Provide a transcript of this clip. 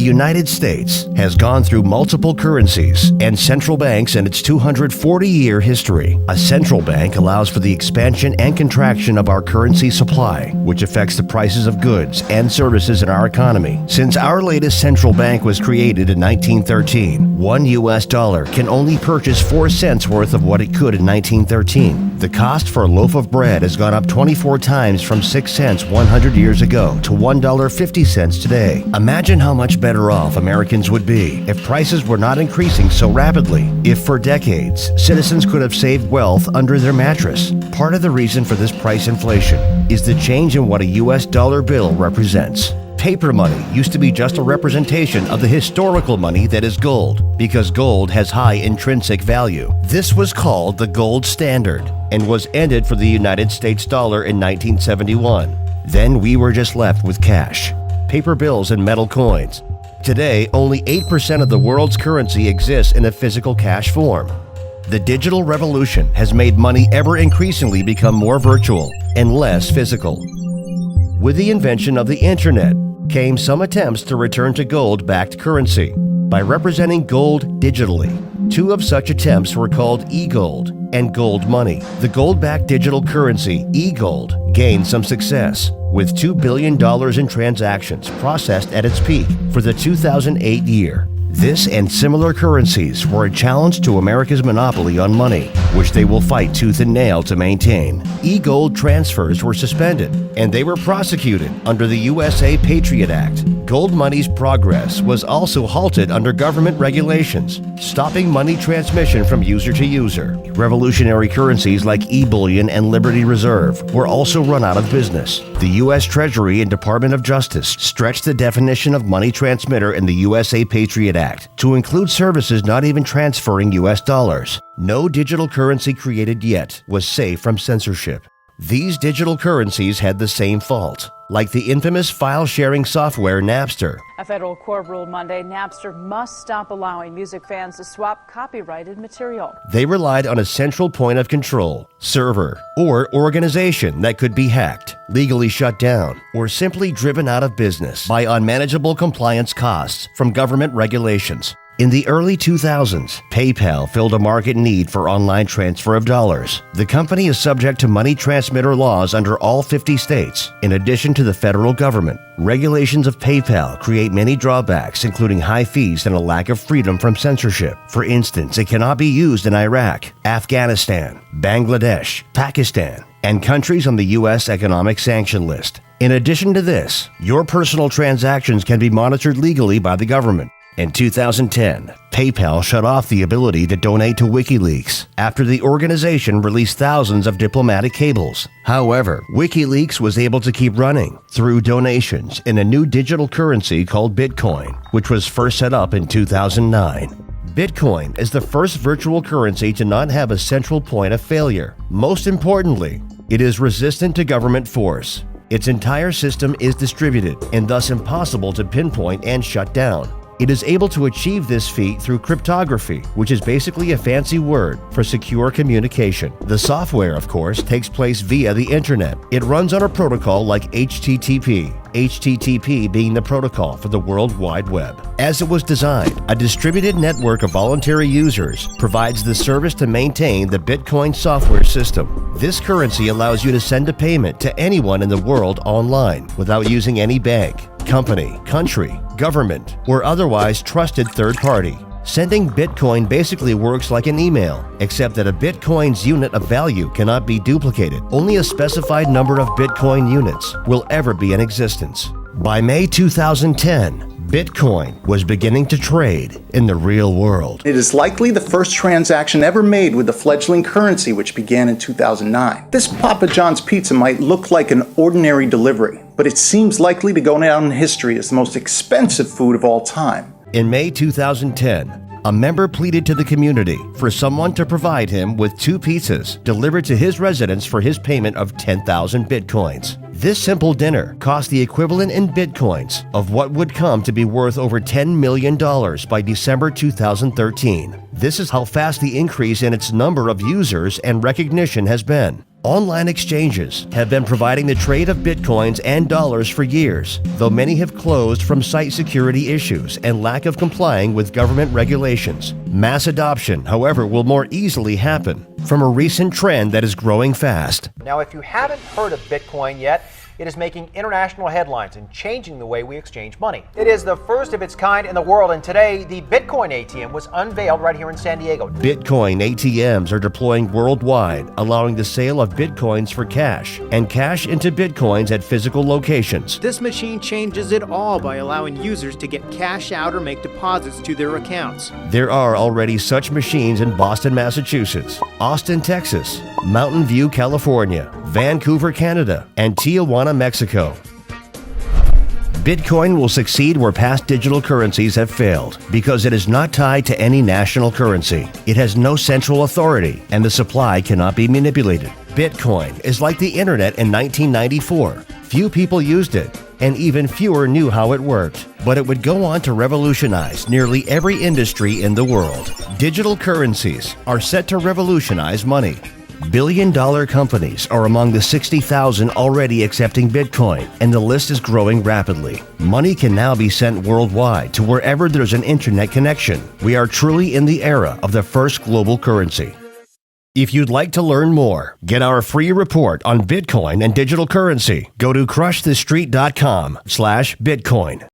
United States has gone through multiple currencies and central banks in its 240-year history. A central bank allows for the expansion and contraction of our currency supply, which affects the prices of goods and services in our economy. Since our latest central bank was created in 1913, $1 US can only purchase 4 cents worth of what it could in 1913. The cost for a loaf of bread has gone up 24 times from 6 cents 100 years ago to $1.50 today. Imagine how much better off Americans would be if prices were not increasing so rapidly. If for decades, citizens could have saved wealth under their mattress. Part of the reason for this price inflation is the change in what a US dollar bill represents. Paper money used to be just a representation of the historical money that is gold, because gold has high intrinsic value. This was called the gold standard and was ended for the United States dollar in 1971. Then we were just left with cash, paper bills and metal coins. Today, only 8% of the world's currency exists in a physical cash form. The digital revolution has made money ever increasingly become more virtual and less physical. With the invention of the internet came some attempts to return to gold-backed currency by representing gold digitally. 2 of such attempts were called e-gold and gold money. The gold-backed digital currency, e-gold, gained some success, with $2 billion in transactions processed at its peak for the 2008 year. This and similar currencies were a challenge to America's monopoly on money, which they will fight tooth and nail to maintain. E-gold transfers were suspended, and they were prosecuted under the USA Patriot Act. Gold money's progress was also halted under government regulations, stopping money transmission from user to user. Revolutionary currencies like e-bullion and Liberty Reserve were also run out of business. The U.S. Treasury and Department of Justice stretched the definition of money transmitter in the USA Patriot Act to include services not even transferring U.S. dollars. No digital currency created yet was safe from censorship. These digital currencies had the same fault, like the infamous file-sharing software Napster. A federal court ruled Monday Napster must stop allowing music fans to swap copyrighted material. They relied on a central point of control, server, or organization that could be hacked, legally shut down, or simply driven out of business by unmanageable compliance costs from government regulations. In the early 2000s, PayPal filled a market need for online transfer of dollars. The company is subject to money transmitter laws under all 50 states. In addition to the federal government, regulations of PayPal create many drawbacks, including high fees and a lack of freedom from censorship. For instance, it cannot be used in Iraq, Afghanistan, Bangladesh, Pakistan, and countries on the U.S. economic sanction list. In addition to this, your personal transactions can be monitored legally by the government. In 2010, PayPal shut off the ability to donate to WikiLeaks after the organization released thousands of diplomatic cables. However, WikiLeaks was able to keep running through donations in a new digital currency called Bitcoin, which was first set up in 2009. Bitcoin is the first virtual currency to not have a central point of failure. Most importantly, it is resistant to government force. Its entire system is distributed and thus impossible to pinpoint and shut down. It is able to achieve this feat through cryptography, which is basically a fancy word for secure communication. The software, of course, takes place via the internet. It runs on a protocol like HTTP, HTTP being the protocol for the World Wide Web. As it was designed, a distributed network of voluntary users provides the service to maintain the Bitcoin software system. This currency allows you to send a payment to anyone in the world online without using any bank, company, country, government, or otherwise trusted third party. Sending Bitcoin basically works like an email, except that a Bitcoin's unit of value cannot be duplicated. Only a specified number of Bitcoin units will ever be in existence. By May 2010, Bitcoin was beginning to trade in the real world. It is likely the first transaction ever made with the fledgling currency, which began in 2009. This Papa John's pizza might look like an ordinary delivery, but it seems likely to go down in history as the most expensive food of all time. In May 2010, a member pleaded to the community for someone to provide him with 2 pizzas delivered to his residence for his payment of 10,000 Bitcoins. This simple dinner cost the equivalent in Bitcoins of what would come to be worth over $10 million by December 2013. This is how fast the increase in its number of users and recognition has been. Online exchanges have been providing the trade of bitcoins and dollars for years, though many have closed from site security issues and lack of complying with government regulations. Mass adoption, however, will more easily happen from a recent trend that is growing fast. Now, if you haven't heard of Bitcoin yet, it is making international headlines and changing the way we exchange money. It is the first of its kind in the world, and today the Bitcoin ATM was unveiled right here in San Diego. Bitcoin ATMs are deploying worldwide, allowing the sale of bitcoins for cash and cash into bitcoins at physical locations. This machine changes it all by allowing users to get cash out or make deposits to their accounts. There are already such machines in Boston, Massachusetts, Austin, Texas, Mountain View, California, Vancouver, Canada, and Tijuana, Mexico. Bitcoin will succeed where past digital currencies have failed because it is not tied to any national currency. It has no central authority, and the supply cannot be manipulated. Bitcoin is like the internet in 1994. Few people used it, and even fewer knew how it worked. But it would go on to revolutionize nearly every industry in the world. Digital currencies are set to revolutionize money. Billion-dollar companies are among the 60,000 already accepting Bitcoin, and the list is growing rapidly. Money can now be sent worldwide to wherever there's an internet connection. We are truly in the era of the first global currency. If you'd like to learn more, get our free report on Bitcoin and digital currency. Go to crushthestreet.com/Bitcoin.